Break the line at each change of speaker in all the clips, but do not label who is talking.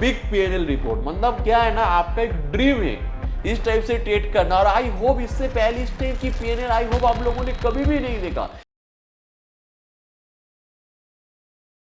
Big PNL report. मतलब क्या है ना, आपका एक ड्रीम है इस टाइप से ट्रेड करना, और आई होप इससे पहले इस टाइप की पीएनएल आई होप आप लोगों ने कभी भी नहीं देखा।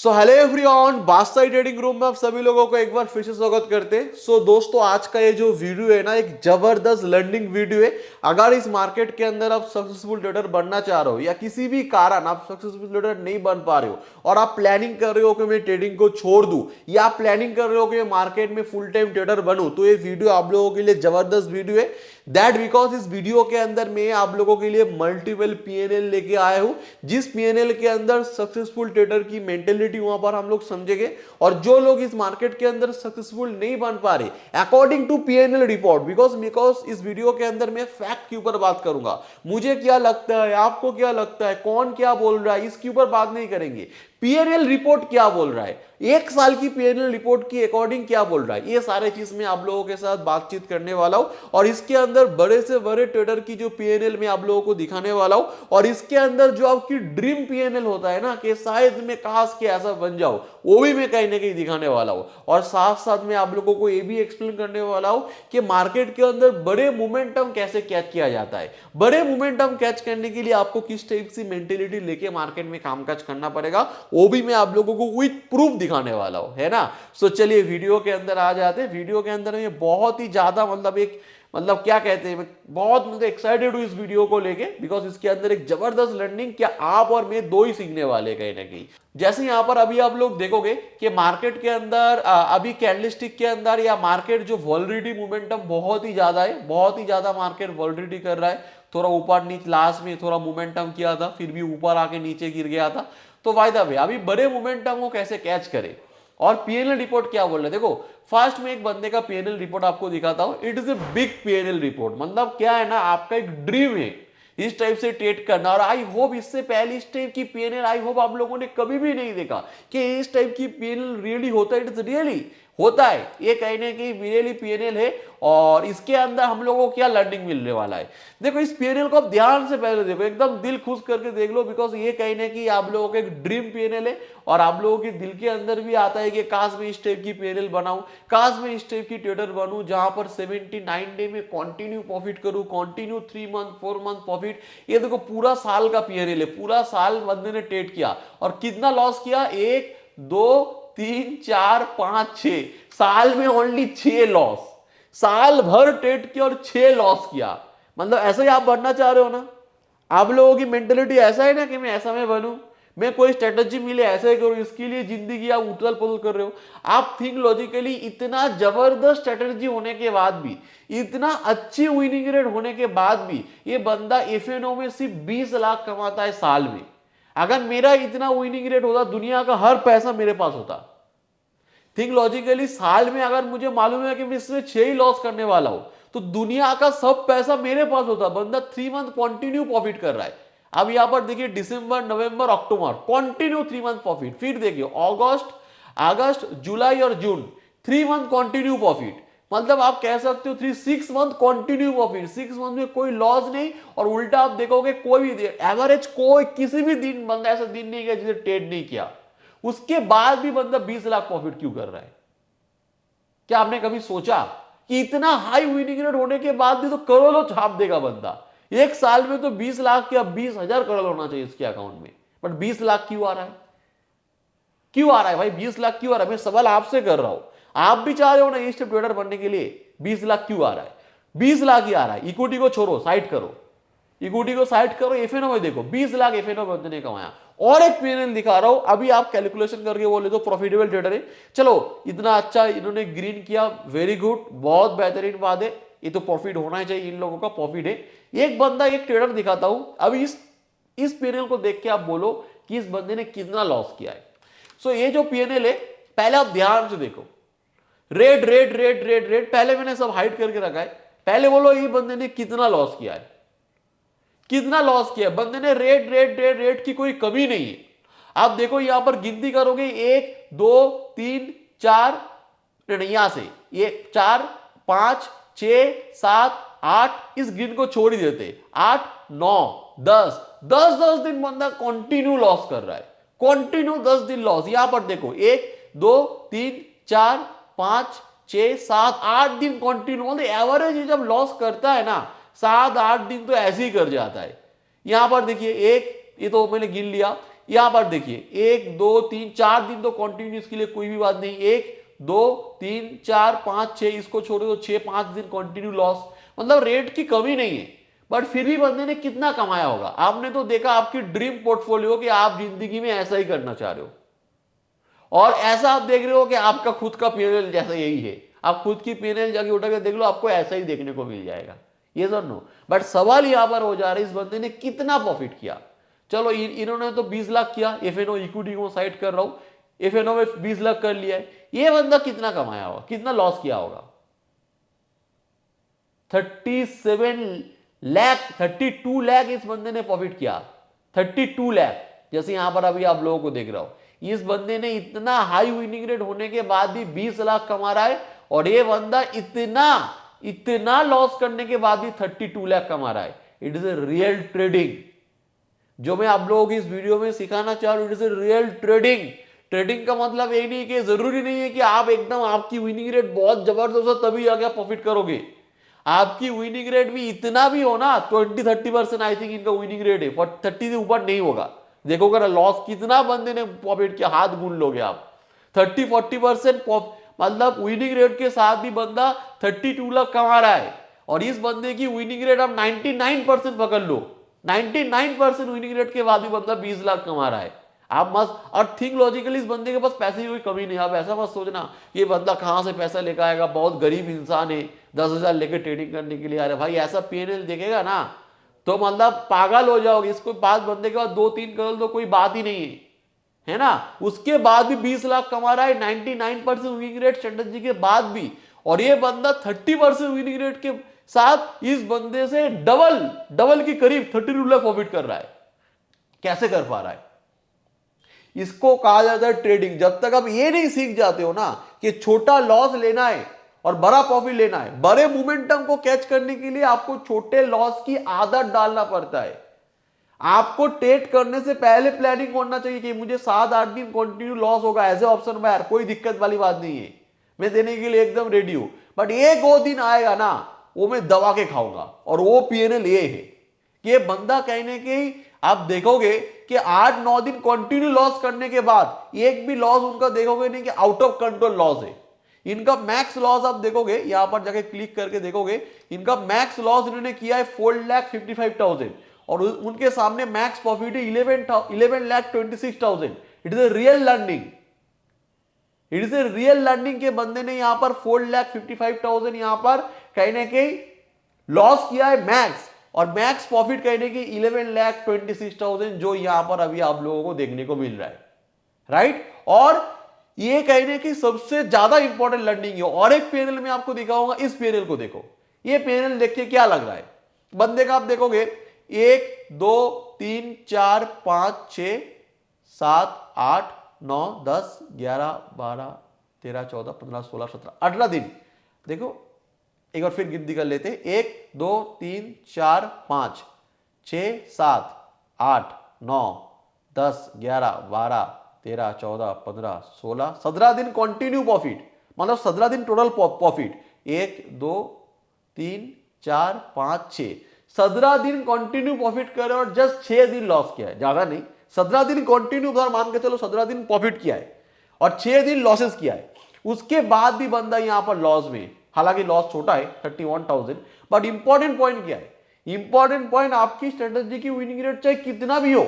सो हेलो एवरीवन, बादशाह ट्रेडिंग रूम में आप सभी लोगों को एक बार फिर से स्वागत करते हैं। सो दोस्तों, आज का ये जो वीडियो है ना, एक जबरदस्त लर्निंग वीडियो है। अगर इस मार्केट के अंदर आप सक्सेसफुल ट्रेडर बनना चाह रहे हो या किसी भी कारण आप सक्सेसफुल ट्रेडर नहीं बन पा रहे हो और आप प्लानिंग कर रहे हो कि मैं ट्रेडिंग को छोड़ दूं, या आप प्लानिंग कर रहे हो कि मैं मार्केट में फुल टाइम ट्रेडर बनूं, तो ये वीडियो आप लोगों के लिए जबरदस्त वीडियो है। दैट बिकॉज इस वीडियो के अंदर मैं आप लोगों के लिए मल्टीपल पीएनएल लेके आया हूं, जिस पीएनएल के अंदर सक्सेसफुल ट्रेडर की मेंटेलिटी वहां पर हम लोग समझेंगे, और जो लोग इस मार्केट के अंदर सक्सेसफुल नहीं बन पा रहे according to PNL report, because इस वीडियो के अंदर मैं फैक्ट के ऊपर बात करूंगा। मुझे क्या लगता है, आपको क्या लगता है, कौन क्या बोल रहा है, इसके ऊपर बात नहीं करेंगे। पीएनएल रिपोर्ट क्या बोल रहा है, एक साल की पीएनएल रिपोर्ट की अकॉर्डिंग क्या बोल रहा है, ये सारे चीज मैं आप लोगों के साथ बातचीत करने वाला हूं, और इसके अंदर बड़े से बड़े ट्रेडर की जो पीएनएल मैं आप लोगों को दिखाने वाला हूं, और इसके अंदर जो आपकी ड्रीम पीएनएल होता है ना, कि शायद मैं काश के ऐसा बन जाऊं, वो भी मैं कहीं ना कहीं दिखाने वाला हूं। और साथ साथ मैं आप लोगों को ये भी एक्सप्लेन करने वाला हूं कि मार्केट के अंदर बड़े मोमेंटम कैसे कैच किया जाता है। बड़े मोमेंटम कैच करने के लिए आपको किस टाइप की मेंटेलिटी लेके मार्केट में कामकाज करना पड़ेगा, वो भी मैं आप लोगों को विद प्रूफ दिखाने वाला हूं, है ना। सो चलिए वीडियो के अंदर आ जाते हैं। वीडियो के अंदर मैं बहुत ही ज्यादा मतलब क्या कहते हैं, बहुत एक्साइटेड हूं इस वीडियो को लेके, बिकॉज इसके अंदर एक जबरदस्त लर्निंग क्या आप और मैं दो ही सीखने वाले कहीं ना कहीं। जैसे यहां पर अभी आप लोग देखोगे कि मार्केट के अंदर अभी कैंडलस्टिक के अंदर या मार्केट जो वॉलरेटिलिटी मोमेंटम बहुत ही ज्यादा है, बहुत ही ज्यादा मार्केट वॉलरेटिलिटी कर रहा है। थोड़ा ऊपर नीचे लास्ट में थोड़ा मोमेंटम किया था, फिर भी ऊपर आके नीचे गिर गया था। तो वाय द वे अभी बड़े मोमेंटम को कैसे कैच करे, और पीएनएल रिपोर्ट क्या बोल रहे हैं, देखो फर्स्ट में एक बंदे का पीएनएल रिपोर्ट आपको दिखाता हूं। It is a big PNL report. मतलब क्या है ना, आपका एक ड्रीम है इस टाइप से ट्रेड करना, और आई होप इससे पहले इस टाइप की पीएनएल आई होप आप लोगों ने कभी भी नहीं देखा कि इस टाइप की पीएनएल रियली होता है। इट इज रियली होता है, ये कहने की रियली पीएनएल है। और इसके अंदर हम लोगों को क्या लर्निंग मिलने वाला है, देखो इस पीएनएल को आप ध्यान से पहले देखो, एकदम दिल खुश करके देख लो, बिकॉज ये कहने की आप लोगों का एक ड्रीम पीएनएल है, और आप लोगों के दिल के अंदर भी आता है कि काश मैं इस टाइप की पीएनएल बनाऊं, काश मैं इस टाइप की ट्रेडर बनूं जहां पर 79 डे में कंटिन्यू प्रॉफिट करूं, कंटिन्यू 3 मंथ 4 मंथ प्रॉफिट। ये देखो पूरा साल का पीएनएल है, पूरा साल बंदे ने ट्रेड किया, और कितना लॉस किया, 1 2 3 4 5 6 साल में ओनली 6 लॉस, साल भर ट्रेड किया और 6 लॉस किया। मतलब ऐसा ही आप बनना चाह रहे हो ना, आप लोगों की मेंटेलिटी ऐसा है ना कि मैं ऐसा में बनूं, मैं कोई स्ट्रेटजी मिले ऐसा ही करूं, इसके लिए जिंदगी आप उथल पुथल कर रहे हो। आप थिंक लॉजिकली, इतना जबरदस्त स्ट्रेटजी होने के बाद भी, इतना अच्छी विनिंग रेट होने के बाद भी, ये बंदा एफएनओ में सिर्फ 20 लाख कमाता है साल में। अगर मेरा इतना विनिंग रेट होता, दुनिया का हर पैसा मेरे पास होता। थिंक लॉजिकली, साल में अगर मुझे मालूम है कि मैं इसमें 6 ही लॉस करने वाला हूं, तो दुनिया का सब पैसा मेरे पास होता। बंदा 3 मंथ कंटिन्यू प्रॉफिट कर रहा है। अब यहां पर देखिए, दिसंबर नवंबर अक्टूबर कंटिन्यू 3 मंथ प्रॉफिट, फिर देखिए अगस्त जुलाई और जून 3 मंथ कंटिन्यू प्रॉफिट। मतलब आप कह सकते हो 6 मंथ कंटिन्यू प्रॉफिट, 6 मंथ में कोई लॉस नहीं। और उल्टा आप देखोगे, कोई भी एवरेज कोई किसी भी दिन बंदा ऐसा दिन नहीं गया जिसे ट्रेड नहीं किया, उसके बाद भी बंदा 20 लाख प्रॉफिट क्यों कर रहा है। क्या आपने कभी सोचा कि इतना हाई विनिंग रेट होने के बाद भी तो करोड़ों छाप देगा बंदा। एक साल में तो 20 लाख या 20,000 करोड़ होना चाहिए इसके अकाउंट में, बट 20 लाख क्यों आ रहा है, क्यों आ रहा है भाई, 20 लाख क्यों आ रहा है। मैं सवाल आपसे कर रहा हूं, आप भी चाह रहे हो ना इस ट्रेडर बनने के लिए, 20 लाख क्यों आ रहा है, 20 लाख ही आ रहा है। इक्विटी को छोड़ो, साइड करो, इक्विटी को साइड करो, एफएनओ में देखो 20 लाख एफएनओ बंदे ने कमाया। और एक पीएनएल दिखा रहा हूं, अभी आप कैलकुलेशन करके बोले तो प्रॉफिटेबल ट्रेडर है। चलो इतना अच्छा इन्होंने ग्रीन किया, वेरी गुड, बहुत बेहतरीन बात है, ये तो प्रॉफिट होना ही चाहिए, इन लोगों का प्रॉफिट है। एक बंदा, एक ट्रेडर दिखाता हूं, अभी इस पीएनएल को देख के आप बोलो कि इस बंदे ने कितना लॉस किया है। सो ये जो पीएनएल है, पहले आप ध्यान से देखो, red red red red red, पहले मैंने सब हाइड करके रखा है। पहले बोलो ये बंदे ने कितना लॉस किया है, कितना लॉस किया बंदे ने। रेट रेट रेट रेट की कोई कमी नहीं है। आप देखो यहां पर गिनती करोगे, 1 2 3 4, यहां से 1 4 5 6 7 8, इस गिन को छोड़ ही देते, 8 9 10 10 दिन बंदा कंटिन्यू लॉस कर रहा है, कंटिन्यू 10 दिन लॉस। यहां पर देखो 1 2 3 4 5 6 7 8 दिन कंटिन्यू, मतलब एवरेज जब लॉस करता है ना 7-8 दिन तो ऐसे ही कर जाता है। यहां पर देखिए एक, ये तो मैंने गिन लिया, यहां पर देखिए 1 2 3 4 दिन तो कंटिन्यू, इसके लिए कोई भी बात नहीं, 1 2 3 4 5 6, इसको छोड़ो तो 6-5 दिन कंटिन्यू लॉस, मतलब रेट की कमी नहीं है। बट फिर भी बंदे ने कितना कमाया होगा? आपने तो देखा आपकी ड्रीम पोर्टफोलियो कि आप जिंदगी में ऐसा ही करना चाह रहे हो, और ऐसा आप देख रहे हो कि आपका खुद का पीएनएल जैसा यही है, आप खुद की पीएनएल जाके उठा के देख लो, आपको ऐसा ही देखने को मिल जाएगा, ये सर नो। बट सवाल यहां पर हो जा रहा है इस बंदे ने कितना प्रॉफिट किया। चलो इन्होंने तो 20 लाख किया, एफएनओ इक्विटी को साइड कर रहा हूं, एफएनओ में 20 लाख कर लिया है, ये बंदा कितना कमाया होगा, कितना लॉस किया होगा? 32 लाख इस बंदे ने प्रॉफिट किया, 32 लाख। जैसे यहां पर अभी आप लोगों को देख रहा हो, इस बंदे ने इतना हाई विनिंग रेट होने के बाद भी 20 लाख कमा रहा है, और ये बंदा इतना लॉस करने के बाद भी 32 लाख कमा रहा है। It is a real trading, जो मैं आप लोगों को इस वीडियो में सिखाना चाह रहा हूं, it is a real trading. Trading का मतलब ये नहीं कि जरूरी नहीं है कि आप एकदम आपकी विनिंग रेट बहुत जबरदस्त हो तभी आगे प्रॉफिट करोगे। आपकी विनिंग रेट भी इतना भी हो ना, 20-30% आई थिंक इनका विनिंग रेट है, 30 से ऊपर नहीं होगा। देखोगे ना लॉस कितना बंदे ने प्रॉफिट किया, हाथ गुन लोगे आप। 30-40% मतलब विनिंग रेट के साथ भी बंदा 32 लाख कमा रहा है, और इस बंदे की विनिंग रेट आप 99% पकड़ लो, 99% विनिंग रेट के बाद भी बंदा 20 लाख कमा रहा है। आप मस्त, और थिंक लॉजिकली, इस बंदे के पास पैसे की कोई कमी नहीं। आप ऐसा मत सोचना ये बंदा कहां से पैसा लेकर आएगा, बहुत गरीब इंसान है, 10,000 लेकर ट्रेडिंग करने के लिए आ रहे भाई। ऐसा पीएनएल देखेगा ना तो मतलब पागल हो जाओगे। इसको पास बंदे के बाद 2-3 करोड़ तो कोई बात ही नहीं है ना। उसके बाद भी 20 लाख कमा रहा है, 99% विनिंग रेट स्ट्रेटजी के बाद भी, और ये बंदा 30% विनिंग रेट के साथ इस बंदे से डबल की करीब 32 लाख प्रॉफिट कर रहा है। कैसे कर पा रहा है? इसको कहा जाता है ट्रेडिंग। जब तक आप ये नहीं सीख जाते हो ना कि छोटा लॉस लेना है और बड़ा प्रॉफिट लेना है, बड़े मोमेंटम को कैच करने के लिए आपको छोटे लॉस की आदत डालना पड़ता है। आपको ट्रेड करने से पहले प्लानिंग करना चाहिए कि मुझे 7-8 दिन कंटिन्यू लॉस होगा, एज ए ऑप्शन बायर, कोई दिक्कत वाली बात नहीं है, मैं देने के लिए एकदम रेडी हूं। बट 1-2 दिन आएगा ना, वो मैं दबा के खाऊंगा, और वो पीएनएल ये है कि ये बंदा कहने के आप देखोगे कि 8-9 दिन कंटिन्यू लॉस करने के बाद एक भी लॉस उनका देखोगे नहीं कि आउट ऑफ कंट्रोल लॉस है। इनका मैक्स लॉस आप देखोगे, यहां पर जाके क्लिक करके देखोगे, इनका मैक्स लॉस इन्होंने किया है 4,55,000, और उनके सामने मैक्स प्रॉफिट है 11,26,000। It is a real learning, it is a real learning के बंदे ने यहां पर 4,55,000 यहां पर कहने के लॉस किया है मैक्स, और मैक्स प्रॉफिट कहने की 11,26,000 जो यहां पर अभी आप लोगों को देखने को मिल रहा है, राइट। और ये कहने की सबसे ज्यादा इंपॉर्टेंट लर्निंग है। और एक पैनल में आपको दिखाऊंगा, इस पैनल को देखो, ये पैनल देख के क्या लग रहा है बंदे का। आप देखोगे 1 2 3 4 5 6 7 8 9 10 11 12 13 14 15 16 17 18 दिन। देखो एक बार फिर गिनती कर लेते, 1 2 3 4 5 6 7 8 9 10 11 12 13 14 15 16 17 दिन कंटिन्यू प्रॉफिट, मतलब 17 दिन टोटल प्रॉफिट। 1 2 3 4 5 6 17 दिन कंटिन्यू प्रॉफिट करे, और जस्ट 6 दिन लॉस किया है, ज्यादा नहीं। 17 दिन कंटिन्यू मान के चलो 17 दिन प्रॉफिट किया है और 6 दिन लॉसेस किया है। उसके बाद भी बंदा यहां पर लॉस में, हालांकि लॉस छोटा है 31,000, बट इंपॉर्टेंट पॉइंट क्या है? इंपॉर्टेंट पॉइंट आपकी स्ट्रेटेजी की विनिंग रेट चाहे कितना भी हो,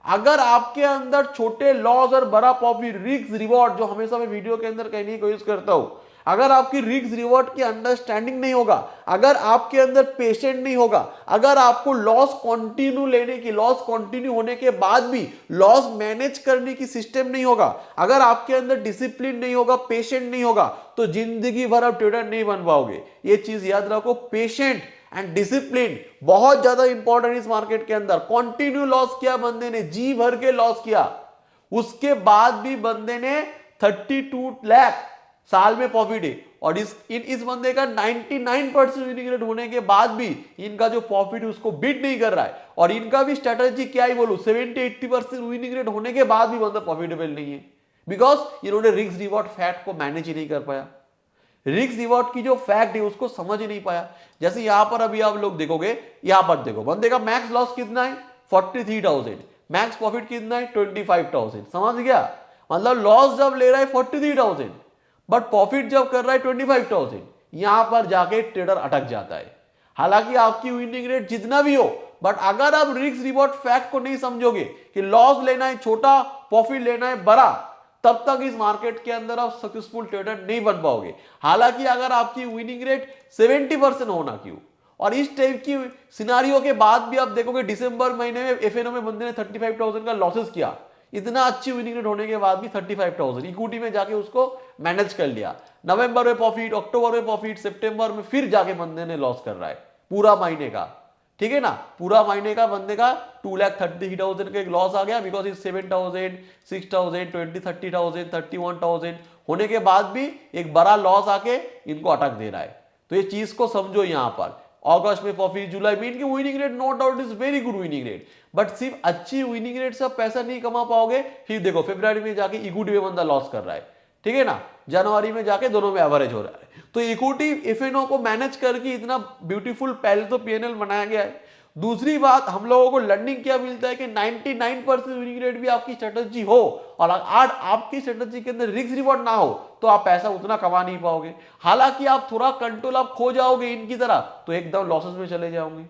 अगर आपके अंदर छोटे लॉस और बड़ा प्रॉफिट, रिस्क रिवॉर्ड, जो हमेशा मैं वीडियो के अंदर कहने की कोशिश करता हूं, अगर आपकी रिस्क रिवॉर्ड की अंडरस्टैंडिंग नहीं होगा, अगर आपके अंदर पेशेंट नहीं होगा, अगर आपको लॉस कंटिन्यू लेने की, लॉस कंटिन्यू होने के बाद भी लॉस मैनेज करने की सिस्टम नहीं होगा, अगर आपके अंदर डिसिप्लिन नहीं होगा, पेशेंट नहीं होगा, तो जिंदगी भर आप ट्रेडर नहीं बन पाओगे। ये चीज याद रखो, पेशेंट एंड डिसिप्लिन बहुत ज्यादा इंपॉर्टेंट इस मार्केट के अंदर। कंटिन्यू लॉस किया बंदे ने, जी भर के लॉस किया, उसके बाद भी बंदे ने 32 लाख साल में प्रॉफिट है, और इस बंदे का 99% विनिंग रेट होने के बाद भी इनका जो प्रॉफिट है उसको बीट नहीं कर रहा है। और इनका भी स्ट्रेटजी क्या ही बोलूं, 70-80% विनिंग रेट होने के बाद भी बंदा प्रॉफिटेबल नहीं है, बिकॉज इन्होंने रिस्क रिवॉर्ड फैट को मैनेज ही नहीं कर पाया। रिस्क रिवॉर्ड की जो फैक्ट है उसको समझ ही नहीं पाया। जैसे यहां पर अभी आप लोग देखोगे, यहां पर देखो बंदे का मैक्स लॉस कितना है 43,000, मैक्स प्रॉफिट कितना है 25,000। समझ गया? मतलब लॉस जब ले रहा है 43,000 बट प्रॉफिट जब कर रहा है 25,000, यहां पर जाके ट्रेडर अटक जाता है। हालांकि आपकी विनिंग रेट जितना भी हो, बट अगर आप रिस्क रिवॉर्ड फैक्ट को नहीं समझोगे कि लॉस लेना है छोटा, प्रॉफिट लेना है बड़ा, तब तक इस मार्केट के अंदर आप सक्सेसफुल ट्रेडर नहीं बन पाओगे। हालांकि अगर आपकी विनिंग रेट 70% होना क्यों, और इस टाइप की सिनारियो के बाद भी आप देखोगे दिसंबर महीने में एफएनओ में बंदे ने 35,000 का लॉसेस किया, इतना अच्छी विनिंग रेट होने के बाद भी 35,000 इक्विटी में जाके उसको मैनेज कर लिया। नवंबर में प्रॉफिट, अक्टूबर में प्रॉफिट, सितंबर में फिर जाके बंदे ने लॉस कर रहा है पूरा महीने का। ठीक है ना, पूरा महीने का बंदे का 2,30,000 का एक लॉस आ गया, बिकॉज इज 7,000, 6,000, 20, 30,000, 31,000 होने के बाद भी एक बड़ा लॉस आके इनको अटक दे रहा है। तो ये चीज को समझो। यहां पर अगस्त में प्रॉफिट, जुलाई में इनकी winning rate no doubt is very good winning rate, but सिर्फ अच्छी विनिंग रेट से पैसा नहीं कमा पाओगे। फिर देखो फरवरी में जाके इक्विटी में बंदा लॉस कर रहा है, ठीक है ना, जनवरी में जाके दोनों में एवरेज हो रहा है। तो इक्विटी एफएनओ को मैनेज करके इतना ब्यूटीफुल पहले तो पीएनएल बनाया गया है। दूसरी बात, हम लोगों को लर्निंग क्या मिलता है कि 99% विनिंग रेट भी आपकी स्ट्रेटजी हो और आज आपकी स्ट्रेटजी के अंदर रिस्क रिवॉर्ड ना हो तो आप पैसा उतना कमा नहीं पाओगे। हालांकि आप थोड़ा कंट्रोल आप खो जाओगे इनकी तरह तो एकदम लॉसेस में चले जाओगे।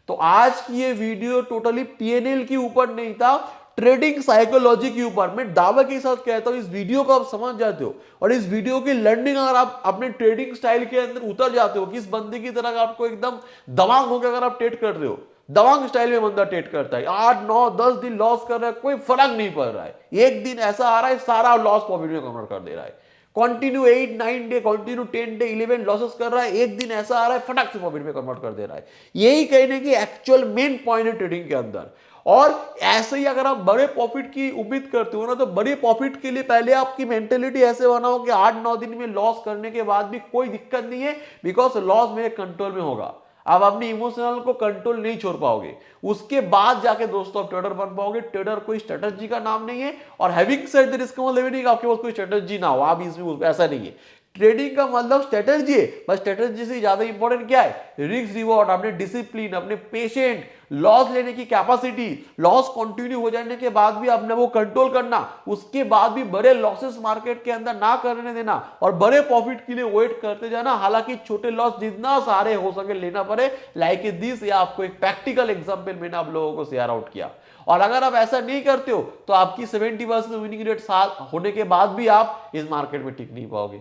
तो आज की ये वीडियो टोटली पीएनएल के ऊपर नहीं था, ट्रेडिंग साइकोलॉजी के ऊपर। मैं दावे के साथ कहता हूं इस वीडियो को आप समझ जाते हो और इस वीडियो की लर्निंग अगर आप अपने ट्रेडिंग स्टाइल के अंदर उतर जाते हो कि इस बंदे की तरह आपको एकदम दवांग होकर अगर आप ट्रेड कर रहे हो, दवांग स्टाइल में बंदा ट्रेड करता है, 8 9 10 दिन लॉस कर रहा है, कोई फर्क नहीं पड़ रहा है, एक दिन ऐसा आ रहा है सारा लॉस प्रॉफिट में कन्वर्ट कर दे रहा है, continue 8 9 day, continue 10 day 11 losses कर रहा है, एक दिन ऐसा आ रहा है फटाक से प्रॉफिट में कन्वर्ट कर दे रहा है। यही कहने की एक्चुअल मेन पॉइंट है ट्रेडिंग के अंदर। और ऐसे ही अगर आप बड़े प्रॉफिट की उम्मीद करते हो ना, तो बड़े प्रॉफिट के लिए पहले आपकी मेंटेलिटी ऐसे बनाओ कि 8 9 दिन में लॉस करने के बाद भी कोई दिक्कत नहीं है, बिकॉज लॉस मेरे कंट्रोल में होगा। आप अपनी इमोशनल को कंट्रोल नहीं छोड़ पाओगे, उसके बाद जाके दोस्तों आप ट्रेडर बन पाओगे। ट्रेडर कोई स्ट्रेटजी का नाम नहीं है, और हैविंग सेड दैट इसका मतलब नहीं कि आपके पास कोई स्ट्रेटजी ना हो, आप इसमें ऐसा नहीं है। ट्रेडिंग का मतलब स्ट्रेटजी है, बस स्ट्रेटजी से ज्यादा इंपॉर्टेंट क्या है, रिस्क रिवॉर्ड, अपने डिसिप्लिन, अपने पेशेंट, लॉस लेने की कैपेसिटी, लॉस कंटिन्यू हो जाने के बाद भी अपने वो कंट्रोल करना, उसके बाद भी बड़े लॉसेस मार्केट के अंदर ना करने देना और बड़े प्रॉफिट के लिए वेट करते जाना। हालांकि छोटे लॉस जितना सारे हो सके लेना पड़े, लाइक दिस, या आपको एक प्रैक्टिकल एग्जांपल मैंने आप लोगों को शेयर आउट किया। और अगर आप ऐसा नहीं करते हो तो आपकी 70% विनिंग रेट होने के बाद भी आप इस मार्केट में टिक नहीं पाओगे।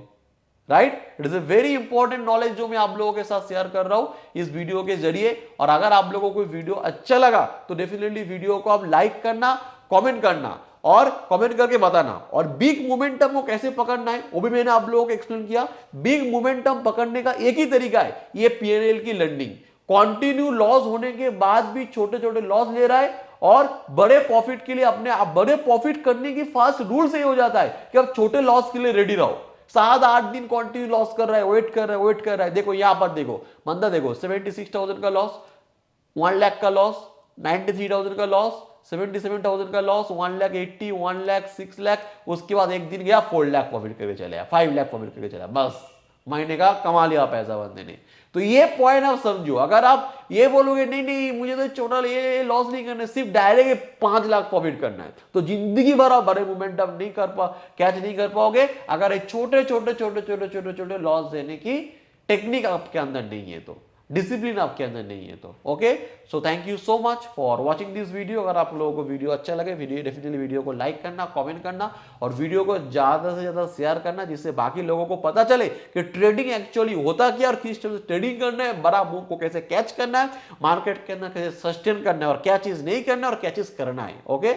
Right, it is a very important knowledge जो मैं आप लोगों के साथ शेयर कर रहा हूं इस वीडियो के जरिए। और अगर आप लोगों को वीडियो अच्छा लगा तो डेफिनेटली वीडियो को आप लाइक करना, कमेंट करना और कमेंट करके बताना। और बिग मोमेंटम को कैसे पकड़ना है वो भी मैंने आप लोगों को एक्सप्लेन किया। बिग मोमेंटम पकड़ने का एक ही तरीका है, ये पीएनएल की लर्निंग। कंटिन्यू लॉस होने के बाद भी छोटे छोटे लॉस ले रहा है और बड़े प्रॉफिट के लिए अपने आप बड़े प्रॉफिट करने की फास्ट रूल से ही हो जाता है कि आप छोटे लॉस के लिए रेडी रहो। 7 8 दिन कंटिन्यू लॉस कर रहा है, वेट कर रहा है। देखो यहां पर देखो बंदा, देखो 76,000 का लॉस, 1 लाख का लॉस, 93,000 का लॉस, 77,000 का लॉस, 1,80,000, 1 लाख, 6 लाख, उसके बाद एक दिन गया 4 लाख प्रॉफिट करके चले, 5 लाख प्रॉफिट करके चला, बस महीने का कमा लिया पैसा बंदे ने। तो ये पॉइंट आप समझो। अगर आप ये बोलोगे नहीं नहीं मुझे तो छोटा ये लॉस नहीं करना है, सिर्फ डायरेक्ट 5 लाख प्रॉफिट करना है, तो जिंदगी भर आप बड़े मोमेंटम नहीं कैच नहीं कर पाओगे अगर ये छोटे छोटे छोटे छोटे छोटे छोटे लॉस देने की टेक्निक आपके अंदर नहीं है, तो डिसिप्लिन आपके अंदर नहीं है। तो okay, so thank you so much for watching this video. अगर आप लोगों को वीडियो अच्छा लगे, डेफिनेटली वीडियो को लाइक करना, कमेंट करना और वीडियो को ज्यादा से ज्यादा शेयर करना, जिससे बाकी लोगों को पता चले कि ट्रेडिंग एक्चुअली होता क्या और किस तरह से ट्रेडिंग करना है, बड़ा मूव को कैसे कैच करना है, मार्केट के अंदर कैसे सस्टेन करना है और क्या चीज नहीं करना है और क्या चीज करना है। ओके।